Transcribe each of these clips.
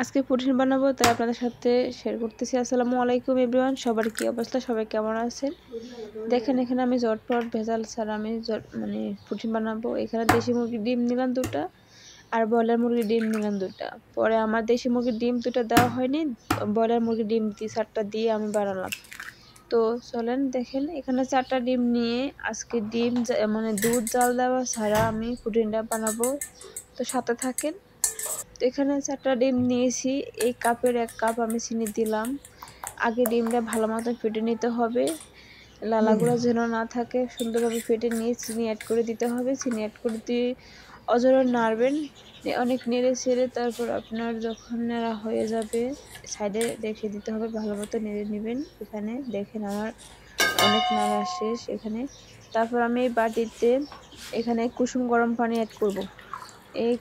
আজকে পুডিং বানাবো, তাই আপনাদের সাথে শেয়ার করতেছি। আসসালামু আলাইকুম এভরিওয়ান, সবার কি অবস্থা, সবাই কেমন আছেন? দেখেন এখানে আমি ঝটপট ভেজাল ছাড়া আমি পুডিং বানাবো। এখানে দেশি মুরগির ডিম নিলাম 2টা, আর ব্রয়লার মুরগির ডিম নিলাম 2টা। পরে আমার দেশি মুরগির ডিম 2টা দেওয়া হয়নি, ব্রয়লার মুরগির ডিম 4টা দিয়ে আমি বানালাম। তো চলেন দেখেন, এখানে 4টা ডিম নিয়ে আজকে ডিম দুধ জাল দেওয়া ছাড়া আমি পুডিংটা বানাবো। তো সাথে থাকেন। তো এখানে 4টা ডিম নিয়েছি। এই কাপের 1 কাপ আমি চিনি দিলাম। আগে ডিমটা ভালো মতো ফেটে নিতে হবে, লালাগুলো যেন না থাকে। সুন্দরভাবে ফেটে নিয়ে চিনি অ্যাড করে দিতে হবে। চিনি অ্যাড করে দিয়ে অজরে নাড়বেন, অনেক নেড়ে ছেড়ে তারপর আপনার যখন নেড়া হয়ে যাবে সাইডে রেখে দিতে হবে, ভালো মতো নেড়ে নেবেন। এখানে দেখেন আমার অনেক নাড়া শেষ। এখানে তারপর আমি এই বাটিতে এখানে কুসুম গরম পানি অ্যাড করব। এই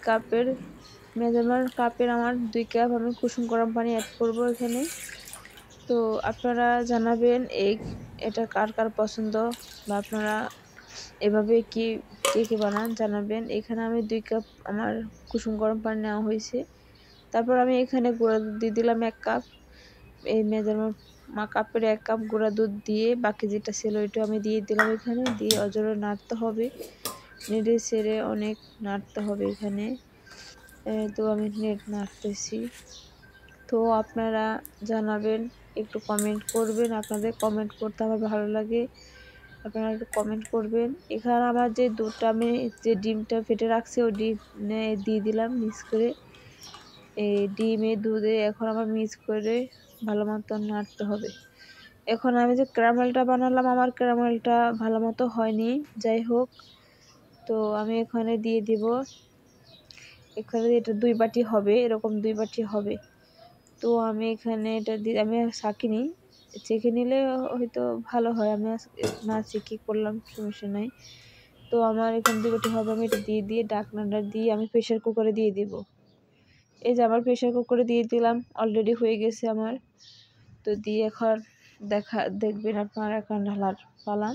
মেজারমেন্ট কাপের আমার 2 কাপ আমি কুসুম গরম পানি অ্যাড করব এখানে। তো আপনারা জানাবেন এটা কার কার পছন্দ, বা আপনারা এভাবে কে বানান জানাবেন। এখানে আমি 2 কাপ আমার কুসুম গরম পানি নেওয়া হয়েছে। তারপর আমি এখানে গুঁড়া দুধ দিয়ে দিলাম 1 কাপ। এই মেজারমেন্ট কাপের 1 কাপ গুঁড়া দুধ দিয়ে বাকি যেটা ছিল ওইটা আমি দিয়ে দিলাম। এখানে দিয়ে অজরে নাড়তে হবে, নেড়ে ছেড়ে অনেক নাড়তে হবে এখানে। তো আমি নাড়তেছি। তো আপনারা জানাবেন, একটু কমেন্ট করবেন। আপনাদের কমেন্ট করতে আমার ভালো লাগে, আপনারা একটু কমেন্ট করবেন। এখানে আমার যে দুধটা আমি যে ডিমটা ফেটে রাখছি ওই ডিমে দিয়ে দিলাম মিক্স করে। এই ডিমে দুধে এখন আমার মিক্স করে ভালো মতো নাড়তে হবে। এখন আমি যে ক্যারামেলটা বানালাম, আমার ক্যারামেলটা ভালো মতো হয়নি, যাই হোক। তো আমি এখানে দিয়ে দিব, এখানে এটা 2 বাটি হবে, এরকম 2 বাটি হবে। তো আমি এখানে এটা দিয়ে আমি ছাঁকিনি, চেখে নিলে হয়তো ভালো হয়। আমি না চেখে করলাম, সমস্যা নাই। তো আমার এখানে 2 বাটি হবে। আমি এটা দিয়ে ঢাকনাটা দিয়ে আমি প্রেশার কুকারে দিয়ে দিব। এই যে আমার প্রেশার কুকারে দিয়ে দিলাম, অলরেডি হয়ে গেছে আমার। তো দিয়ে এখন দেখবেন আপনার এখন ঢালার পালা।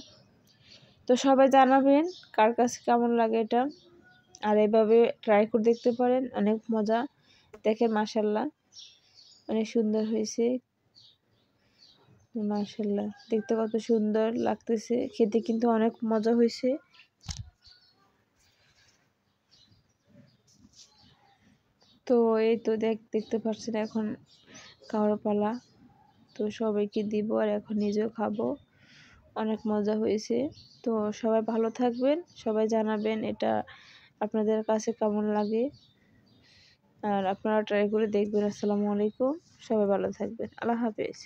তো সবাই জানাবেন কার কাছে কেমন লাগে এটা, আর এভাবে ট্রাই করে দেখতে পারেন, অনেক মজা। দেখেন মাশাআল্লাহ অনেক সুন্দর হয়েছে, মাশাআল্লাহ দেখতে কত সুন্দর লাগতেছে, খেতে কিন্তু অনেক মজা হয়েছে। তো এই তো দেখতে পাচ্ছেন এখন খাওয়ার পালা। তো সবাইকে দিব আর এখন নিজেও খাবো, অনেক মজা হয়েছে। তো সবাই ভালো থাকবেন, সবাই জানাবেন এটা আপনাদের কাছে কেমন লাগে, আর আপনারা ট্রাই করে দেখবেন। আসসালামু আলাইকুম, সবাই ভালো থাকবেন, আল্লাহ হাফেজ।